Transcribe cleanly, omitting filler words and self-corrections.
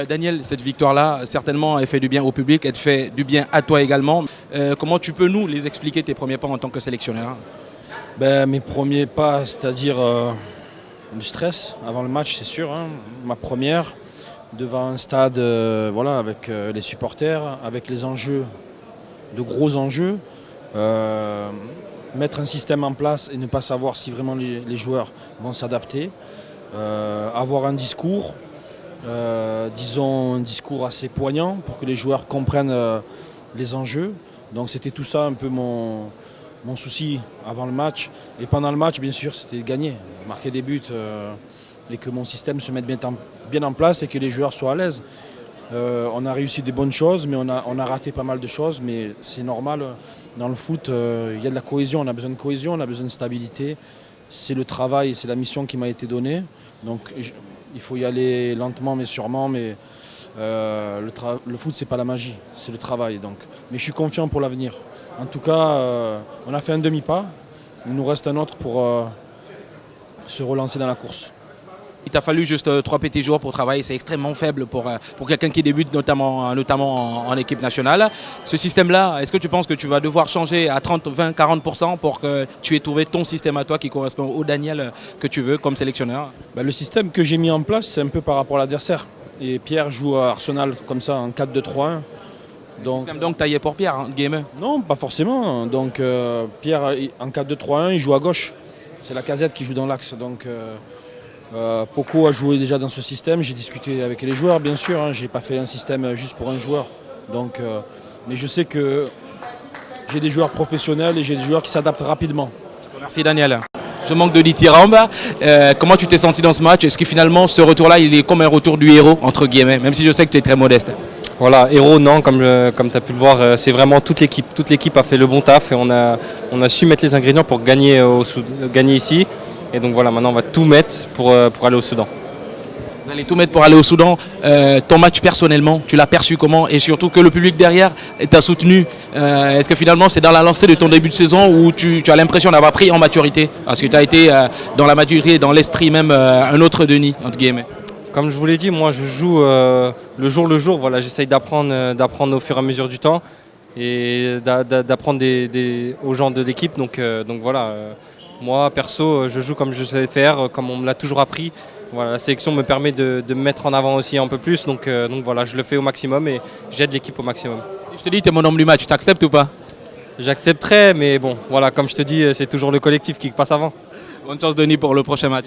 Daniel, cette victoire-là, certainement, elle fait du bien au public, elle te fait du bien à toi également. Comment tu peux nous les expliquer, tes premiers pas en tant que sélectionneur? Mes premiers pas, c'est-à-dire du stress avant le match, c'est sûr. Hein. Ma première, devant un stade voilà, avec les supporters, avec les enjeux, de gros enjeux. Mettre un système en place et ne pas savoir si vraiment les joueurs vont s'adapter. Avoir un discours, disons un discours assez poignant pour que les joueurs comprennent les enjeux. Donc c'était tout ça un peu mon souci avant le match. Et pendant le match, bien sûr, c'était gagner, marquer des buts et que mon système se mette bien en place et que les joueurs soient à l'aise. On a réussi des bonnes choses, mais on a raté pas mal de choses, mais c'est normal. Dans le foot, il y a de la cohésion, on a besoin de cohésion, on a besoin de stabilité. C'est le travail, c'est la mission qui m'a été donnée. Donc il faut y aller lentement mais sûrement, mais le foot c'est pas la magie, c'est le travail. Donc. Mais je suis confiant pour l'avenir. En tout cas, on a fait un demi-pas, il nous reste un autre pour se relancer dans la course. Il t'a fallu juste 3 petits jours pour travailler, c'est extrêmement faible pour quelqu'un qui débute, notamment en équipe nationale. Ce système-là, est-ce que tu penses que tu vas devoir changer à 30, 20, 40% pour que tu aies trouvé ton système à toi qui correspond au Daniel que tu veux comme sélectionneur? Le système que j'ai mis en place, c'est un peu par rapport à l'adversaire. Et Pierre joue à Arsenal comme ça en 4-2-3-1. Donc taillé pour Pierre, hein, gamer? Non, pas forcément. Donc Pierre en 4-2-3-1, il joue à gauche. C'est la Casette qui joue dans l'axe. Donc Poco a joué déjà dans ce système. J'ai discuté avec les joueurs, bien sûr. Hein. Je n'ai pas fait un système juste pour un joueur. Donc, mais je sais que j'ai des joueurs professionnels et j'ai des joueurs qui s'adaptent rapidement. Merci Daniel. Je manque de Ditiramba. Comment tu t'es senti dans ce match? Est-ce que finalement ce retour-là, il est comme un retour du héros, entre guillemets, même si je sais que tu es très modeste? Voilà, héros, non, comme tu as pu le voir, c'est vraiment toute l'équipe. Toute l'équipe a fait le bon taf et on a su mettre les ingrédients pour gagner ici. Et donc voilà, maintenant on va tout mettre pour aller au Soudan. Vous allez tout mettre pour aller au Soudan. Ton match personnellement, tu l'as perçu comment? Et surtout que le public derrière t'a soutenu. Est-ce que finalement c'est dans la lancée de ton début de saison où tu as l'impression d'avoir pris en maturité? Parce que tu as été dans la maturité, dans l'esprit même, un autre Denis, entre guillemets. Comme je vous l'ai dit, moi je joue le jour. Voilà, j'essaye d'apprendre au fur et à mesure du temps et d'apprendre aux gens de l'équipe. Donc voilà. Moi, perso, je joue comme je sais faire, comme on me l'a toujours appris. Voilà, la sélection me permet de me mettre en avant aussi un peu plus. Donc voilà, je le fais au maximum et j'aide l'équipe au maximum. Je te dis, tu es mon homme du match, tu acceptes ou pas? J'accepterai, mais bon, voilà, comme je te dis, c'est toujours le collectif qui passe avant. Bonne chance Denis pour le prochain match.